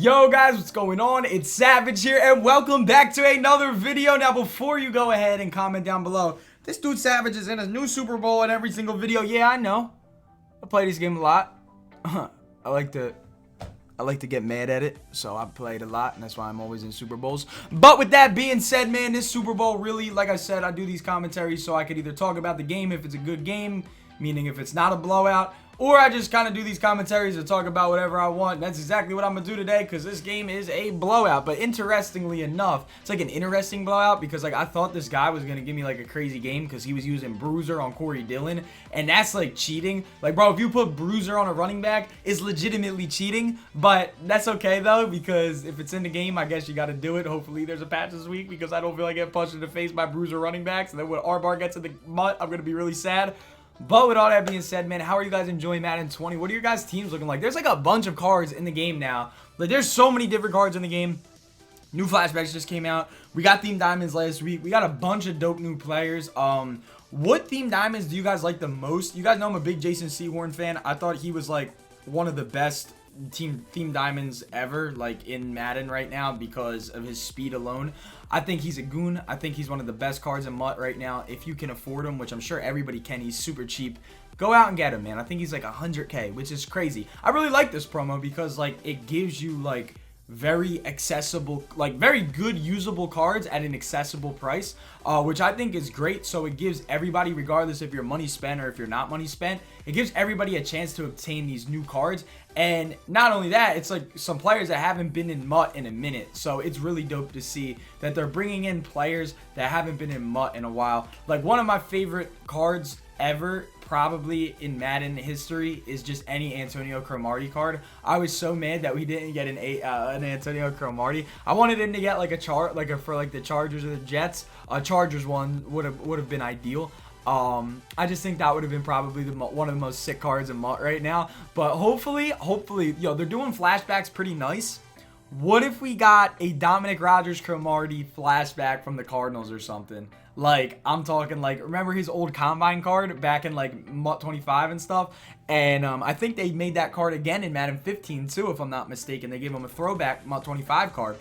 Yo guys, what's going on? It's Savage here and welcome back to another video. Now before you go ahead and comment down below, this dude Savage is in his new Super Bowl in every single video. Yeah, I know. I play this game a lot. I like to get mad at it, so I play it a lot, and that's why I'm always in Super Bowls. But with that being said, man, this Super Bowl really, like I said, I do these commentaries so I could either talk about the game if it's a good game, meaning if it's not a blowout, or I just kind of do these commentaries to talk about whatever I want. That's exactly what I'm going to do today because this game is a blowout. But interestingly enough, it's like an interesting blowout because like I thought this guy was going to give me like a crazy game because he was using Bruiser on Corey Dillon. And that's like cheating. Like, bro, if you put Bruiser on a running back, it's legitimately cheating. But that's okay, though, because if it's in the game, I guess you got to do it. Hopefully there's a patch this week because I don't feel like getting punched in the face by Bruiser running backs. And then when R-Bar gets in the mutt, I'm going to be really sad. But with all that being said, man, how are you guys enjoying Madden 20? What are your guys' teams looking like? There's like a bunch of cards in the game now. Like, there's so many different cards in the game. New flashbacks just came out. We got Team Diamonds last week. We got a bunch of dope new players. What Team Diamonds do you guys like the most? You guys know I'm a big Jason Sehorn fan. I thought he was like one of the best Team Diamonds ever, like in Madden right now, because of his speed alone. I think he's a goon. I think he's one of the best cards in MUT right now. If you can afford him, which I'm sure everybody can, he's super cheap. Go out and get him, man. I think he's like 100K, which is crazy. I really like this promo because like it gives you like very accessible, like very good usable cards at an accessible price, which I think is great. So it gives everybody, regardless if you're money spent or if you're not money spent, it gives everybody a chance to obtain these new cards. And not only that, it's like some players that haven't been in MUT in a minute. So it's really dope to see that they're bringing in players that haven't been in MUT in a while. Like one of my favorite cards ever, probably in Madden history, is just any Antonio Cromartie card. I was so mad that we didn't get an Antonio Cromartie. I wanted him to get like for like the Chargers or the Jets. A Chargers one would have been ideal. I just think that would have been probably one of the most sick cards in MUT right now. But hopefully, yo, they're doing flashbacks pretty nice. What if we got a Dominic Rodgers Cromartie flashback from the Cardinals or something? Like, I'm talking like, remember his old Combine card back in like MUT 25 and stuff? And I think they made that card again in Madden 15 too, if I'm not mistaken. They gave him a throwback MUT 25 card.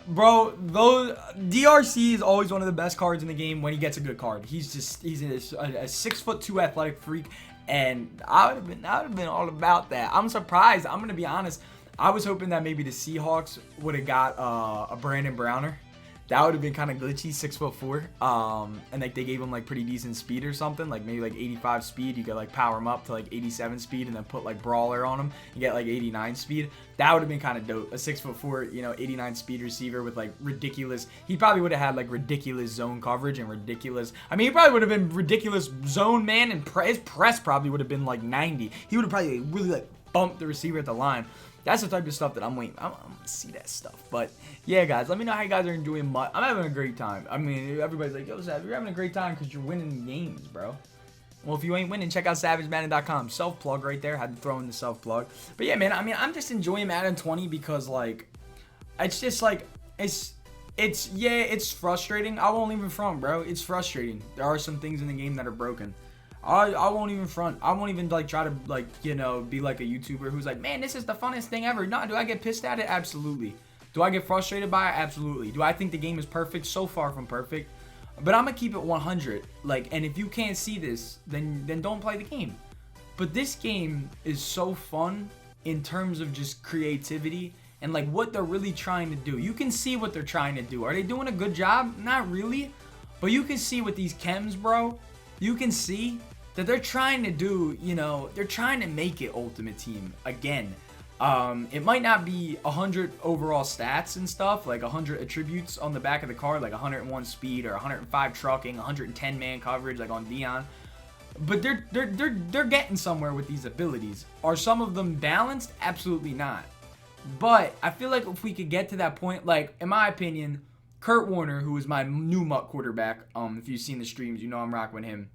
Bro, those DRC is always one of the best cards in the game when he gets a good card. He's a 6'2" athletic freak, and I would have been all about that. I'm surprised. I'm gonna be honest. I was hoping that maybe the Seahawks would have got a Brandon Browner. That would have been kind of glitchy, 6'4", and like they gave him like pretty decent speed or something, like maybe like 85 speed. You could like power him up to like 87 speed and then put like brawler on him and get like 89 speed. That would have been kind of dope. A 6'4", 89 speed receiver with like ridiculous. He probably would have had like ridiculous zone coverage and ridiculous. I mean, he probably would have been ridiculous zone man, and his press probably would have been like 90. He would have probably really like bumped the receiver at the line. That's the type of stuff that I'm waiting. I'm gonna see that stuff. But yeah, guys, let me know how you guys are enjoying MUT. I'm having a great time. I mean, everybody's like, yo, Sav, you're having a great time because you're winning games, bro. Well, if you ain't winning, check out SavageMadden.com. Self-plug right there. Had to throw in the self-plug. But yeah, man, I mean, I'm just enjoying Madden 20 because, like, it's just, like, it's frustrating. I won't even front, bro. It's frustrating. There are some things in the game that are broken. I won't even front. I won't even like try to like, be like a YouTuber who's like, man, this is the funnest thing ever. No, do I get pissed at it? Absolutely. Do I get frustrated by it? Absolutely. Do I think the game is perfect? So far from perfect. But I'm gonna keep it 100. Like, and if you can't see this, then don't play the game. But this game is so fun in terms of just creativity and like what they're really trying to do. You can see what they're trying to do. Are they doing a good job? Not really. But you can see with these chems, bro. You can see that they're trying to do, they're trying to make it Ultimate Team again. It might not be 100 overall stats and stuff, like 100 attributes on the back of the card, like 101 speed or 105 trucking, 110 man coverage, like on Dion. But they're getting somewhere with these abilities. Are some of them balanced? Absolutely not. But I feel like if we could get to that point, like in my opinion, Kurt Warner, who is my new MUT quarterback, if you've seen the streams, you know I'm rocking with him.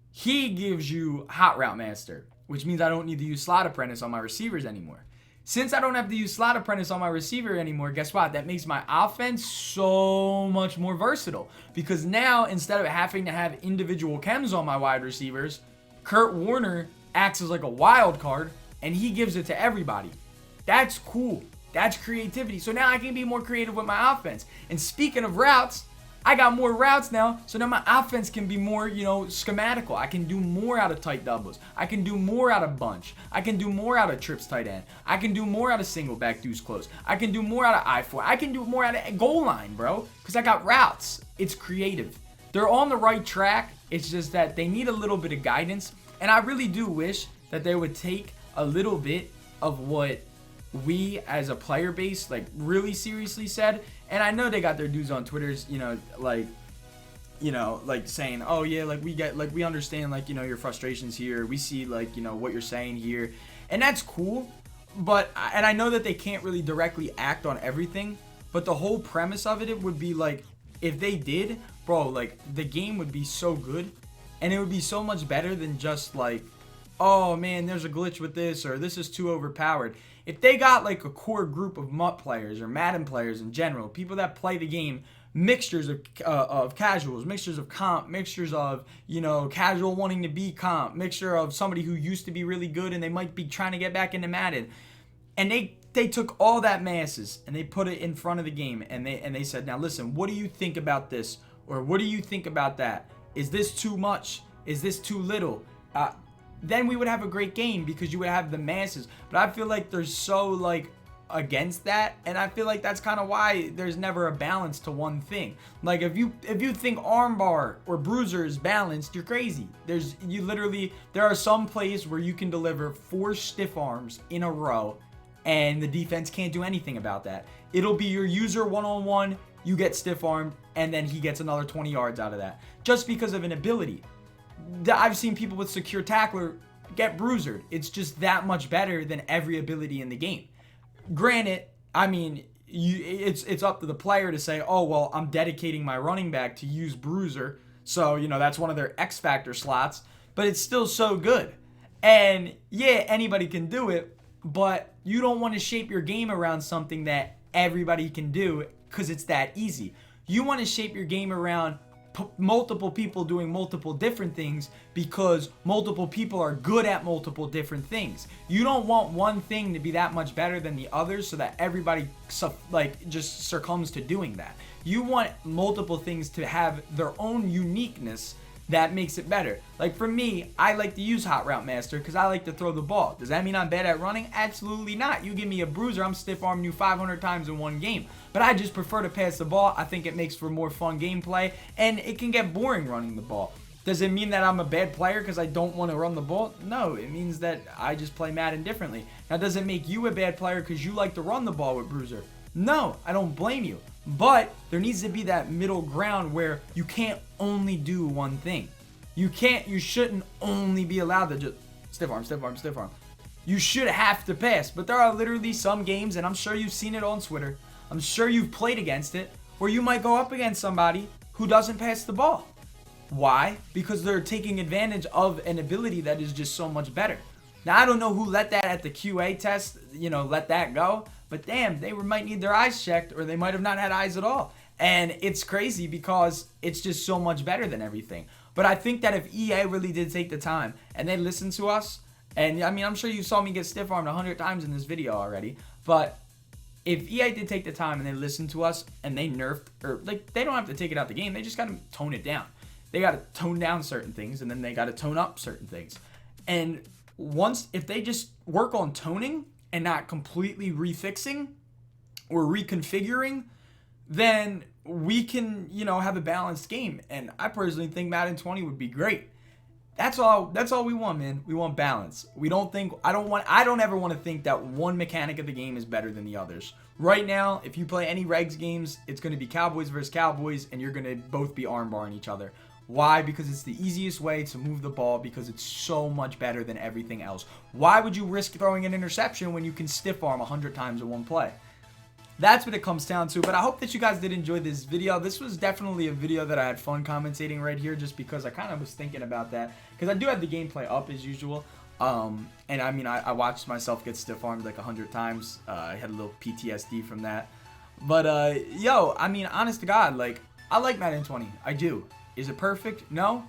He gives you Hot Route Master, which means I don't need to use Slot Apprentice on my receivers anymore. Since I don't have to use Slot Apprentice on my receiver anymore, guess what? That makes my offense so much more versatile. Because now, instead of having to have individual chems on my wide receivers, Kurt Warner acts as like a wild card, and he gives it to everybody. That's cool. That's creativity. So now I can be more creative with my offense. And speaking of routes, I got more routes now, so now my offense can be more, schematical. I can do more out of tight doubles. I can do more out of bunch. I can do more out of trips tight end. I can do more out of single back deuce close. I can do more out of I-4. I can do more out of goal line, bro, because I got routes. It's creative. They're on the right track. It's just that they need a little bit of guidance, and I really do wish that they would take a little bit of what we as a player base really seriously said. And I know they got their dudes on Twitter's saying, oh yeah, we understand your frustrations here, we see what you're saying here, and that's cool. But I know that they can't really directly act on everything, but the whole premise of it would be if they did, bro, the game would be so good, and it would be so much better than just oh man, there's a glitch with this, or this is too overpowered. If they got a core group of MUT players or Madden players in general, people that play the game, mixtures of casuals, mixtures of comp, mixtures of, casual wanting to be comp, mixture of somebody who used to be really good and they might be trying to get back into Madden. And they took all that masses and they put it in front of the game, and they said, now listen, what do you think about this? Or what do you think about that? Is this too much? Is this too little? Then we would have a great game because you would have the masses. But I feel like they're so against that, and I feel like that's kind of why there's never a balance to one thing. If you think armbar or bruiser is balanced, you're crazy. There are some plays where you can deliver 4 stiff arms in a row and the defense can't do anything about that. It'll be your user one-on-one, you get stiff armed, and then he gets another 20 yards out of that just because of an ability. I've seen people with secure tackler get bruisered. It's just that much better than every ability in the game. Granted, I mean, it's up to the player to say, oh, well, I'm dedicating my running back to use bruiser, so, that's one of their X factor slots, but it's still so good. And yeah, anybody can do it, but you don't want to shape your game around something that everybody can do because it's that easy. You want to shape your game around multiple people doing multiple different things because multiple people are good at multiple different things. You don't want one thing to be that much better than the others so that everybody just succumbs to doing that. You want multiple things to have their own uniqueness that makes it better. For me, I like to use Hot Route Master because I like to throw the ball. Does that mean I'm bad at running? Absolutely not. You give me a bruiser, I'm stiff arming you 500 times in one game. But I just prefer to pass the ball. I think it makes for more fun gameplay, and it can get boring running the ball. Does it mean that I'm a bad player because I don't want to run the ball? No, it means that I just play Madden differently. Now, does it make you a bad player because you like to run the ball with bruiser? No, I don't blame you. But there needs to be that middle ground where you can't only do one thing. You shouldn't only be allowed to just stiff arm, stiff arm, stiff arm. You should have to pass. But there are literally some games, and I'm sure you've seen it on Twitter, I'm sure you've played against it, where you might go up against somebody who doesn't pass the ball. Why? Because they're taking advantage of an ability that is just so much better. Now, I don't know who let that at the QA test, let that go. But damn, they might need their eyes checked, or they might have not had eyes at all. And it's crazy because it's just so much better than everything. But I think that if EA really did take the time and they listened to us, and I mean, I'm sure you saw me get stiff armed 100 times in this video already, but if EA did take the time and they listened to us and they nerfed, or they don't have to take it out the game, they just got to tone it down. They got to tone down certain things, and then they got to tone up certain things. And if they just work on toning and not completely refixing or reconfiguring, then we can, have a balanced game. And I personally think Madden 20 would be great. That's all we want, man. We want balance. I don't ever want to think that one mechanic of the game is better than the others. Right now, if you play any regs games, it's going to be Cowboys versus Cowboys, and you're going to both be armbarring each other. Why? Because it's the easiest way to move the ball, because it's so much better than everything else. Why would you risk throwing an interception when you can stiff arm 100 times in one play? That's what it comes down to. But I hope that you guys did enjoy this video. This was definitely a video that I had fun commentating right here, just because I kind of was thinking about that, because I do have the gameplay up as usual. And I mean, I watched myself get stiff armed 100 times. I had a little PTSD from that. But yo, I mean, honest to God, I like Madden 20. I do. Is it perfect? No.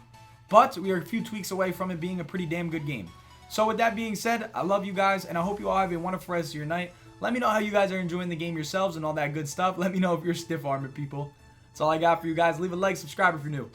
But we are a few tweaks away from it being a pretty damn good game. So with that being said, I love you guys, and I hope you all have a wonderful rest of your night. Let me know how you guys are enjoying the game yourselves and all that good stuff. Let me know if you're stiff-arming people. That's all I got for you guys. Leave a like, subscribe if you're new.